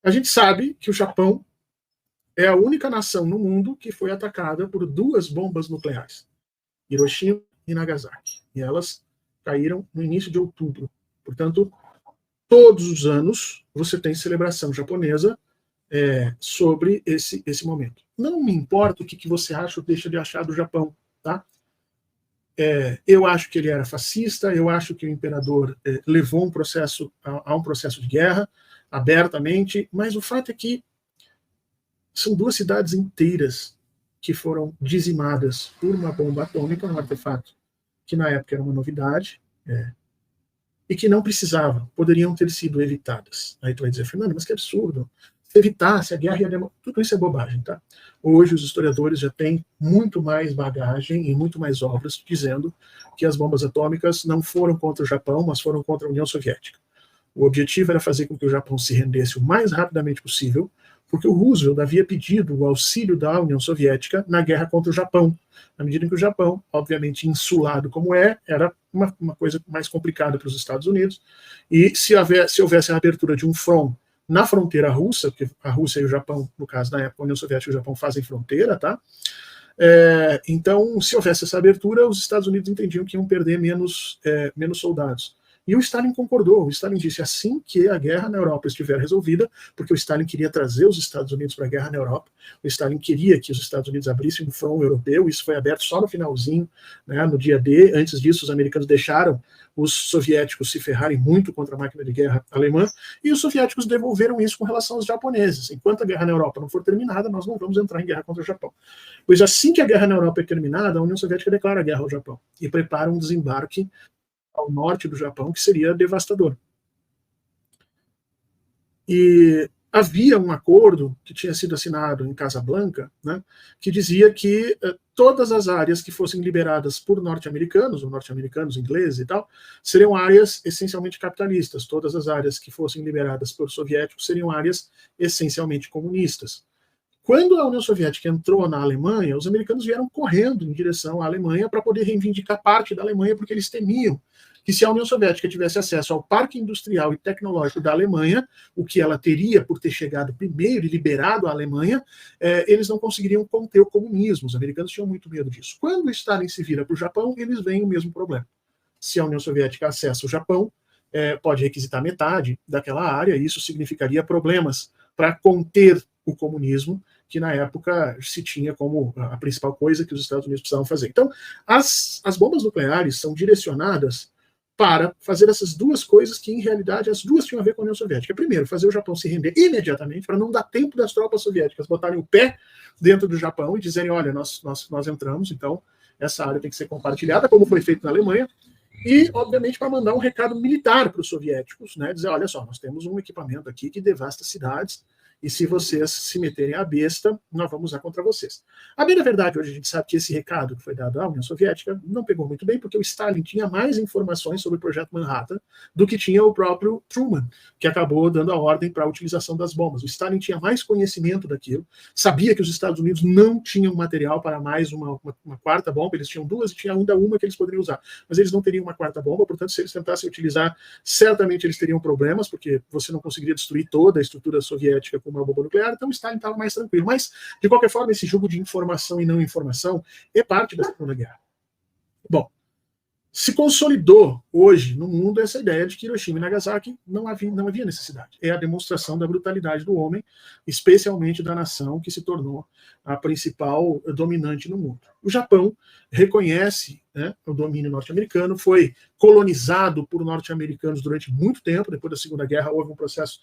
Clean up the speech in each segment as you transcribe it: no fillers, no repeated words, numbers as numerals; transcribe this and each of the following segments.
A gente sabe que o Japão é a única nação no mundo que foi atacada por 2 bombas nucleares, Hiroshima e Nagasaki. E elas caíram no início de outubro. Portanto, todos os anos você tem celebração japonesa sobre esse momento. Não me importa o que você acha ou deixa de achar do Japão, tá? Eu acho que ele era fascista, eu acho que o imperador levou a um processo de guerra, abertamente, mas o fato é que são 2 cidades inteiras que foram dizimadas por uma bomba atômica, um artefato que na época era uma novidade, e que não precisavam, poderiam ter sido evitadas. Aí tu vai dizer, Fernando, mas que absurdo. Se evitasse a guerra, tudo isso é bobagem, tá? Hoje os historiadores já têm muito mais bagagem e muito mais obras dizendo que as bombas atômicas não foram contra o Japão, mas foram contra a União Soviética. O objetivo era fazer com que o Japão se rendesse o mais rapidamente possível, porque o Roosevelt havia pedido o auxílio da União Soviética na guerra contra o Japão, na medida em que o Japão, obviamente insulado como era uma coisa mais complicada para os Estados Unidos, e se houvesse a abertura de um front na fronteira russa, porque a Rússia e o Japão, no caso, na época, a União Soviética e o Japão fazem fronteira, tá? Então, se houvesse essa abertura, os Estados Unidos entendiam que iam perder menos soldados. E o Stalin concordou. O Stalin disse assim que a guerra na Europa estiver resolvida, porque o Stalin queria trazer os Estados Unidos para a guerra na Europa. O Stalin queria que os Estados Unidos abrissem um front europeu. Isso foi aberto só no finalzinho, né, no dia D. Antes disso, os americanos deixaram os soviéticos se ferrarem muito contra a máquina de guerra alemã, e os soviéticos devolveram isso com relação aos japoneses. Enquanto a guerra na Europa não for terminada, nós não vamos entrar em guerra contra o Japão. Pois assim que a guerra na Europa é terminada, a União Soviética declara a guerra ao Japão e prepara um desembarque ao norte do Japão, que seria devastador. E havia um acordo que tinha sido assinado em Casablanca, né, que dizia que todas as áreas que fossem liberadas por norte-americanos, ou norte-americanos, ingleses e tal, seriam áreas essencialmente capitalistas. Todas as áreas que fossem liberadas por soviéticos seriam áreas essencialmente comunistas. Quando a União Soviética entrou na Alemanha, os americanos vieram correndo em direção à Alemanha para poder reivindicar parte da Alemanha, porque eles temiam que se a União Soviética tivesse acesso ao parque industrial e tecnológico da Alemanha, o que ela teria por ter chegado primeiro e liberado a Alemanha, eles não conseguiriam conter o comunismo. Os americanos tinham muito medo disso. Quando o Stalin se vira para o Japão, eles veem o mesmo problema. Se a União Soviética acessa o Japão, pode requisitar metade daquela área, e isso significaria problemas para conter o comunismo, que na época se tinha como a principal coisa que os Estados Unidos precisavam fazer. Então, as bombas nucleares são direcionadas para fazer essas 2 coisas que, em realidade, as 2 tinham a ver com a União Soviética. Primeiro, fazer o Japão se render imediatamente, para não dar tempo das tropas soviéticas botarem o pé dentro do Japão e dizerem, olha, nós entramos, então essa área tem que ser compartilhada, como foi feito na Alemanha, e, obviamente, para mandar um recado militar para os soviéticos, né, dizer, olha só, nós temos um equipamento aqui que devasta cidades, e se vocês se meterem à besta, nós vamos usar contra vocês. A bem da verdade, hoje a gente sabe que esse recado que foi dado à União Soviética não pegou muito bem, porque o Stalin tinha mais informações sobre o projeto Manhattan do que tinha o próprio Truman, que acabou dando a ordem para a utilização das bombas. O Stalin tinha mais conhecimento daquilo, sabia que os Estados Unidos não tinham material para mais uma 4ª bomba, eles tinham 2 e tinha ainda uma que eles poderiam usar, mas eles não teriam uma 4ª bomba, portanto, se eles tentassem utilizar, certamente eles teriam problemas, porque você não conseguiria destruir toda a estrutura soviética com uma bomba nuclear, então o Stalin estava mais tranquilo. Mas, de qualquer forma, esse jogo de informação e não informação é parte da Segunda Guerra. Bom, se consolidou hoje no mundo essa ideia de que Hiroshima e Nagasaki não havia necessidade. É a demonstração da brutalidade do homem, especialmente da nação que se tornou a principal dominante no mundo. O Japão reconhece, né, o domínio norte-americano, foi colonizado por norte-americanos durante muito tempo. Depois da Segunda Guerra houve um processo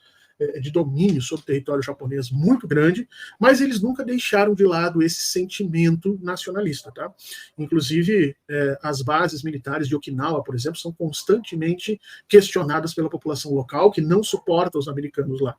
de domínio sobre o território japonês muito grande, mas eles nunca deixaram de lado esse sentimento nacionalista, tá? Inclusive, as bases militares de Okinawa, por exemplo, são constantemente questionadas pela população local, que não suporta os americanos lá.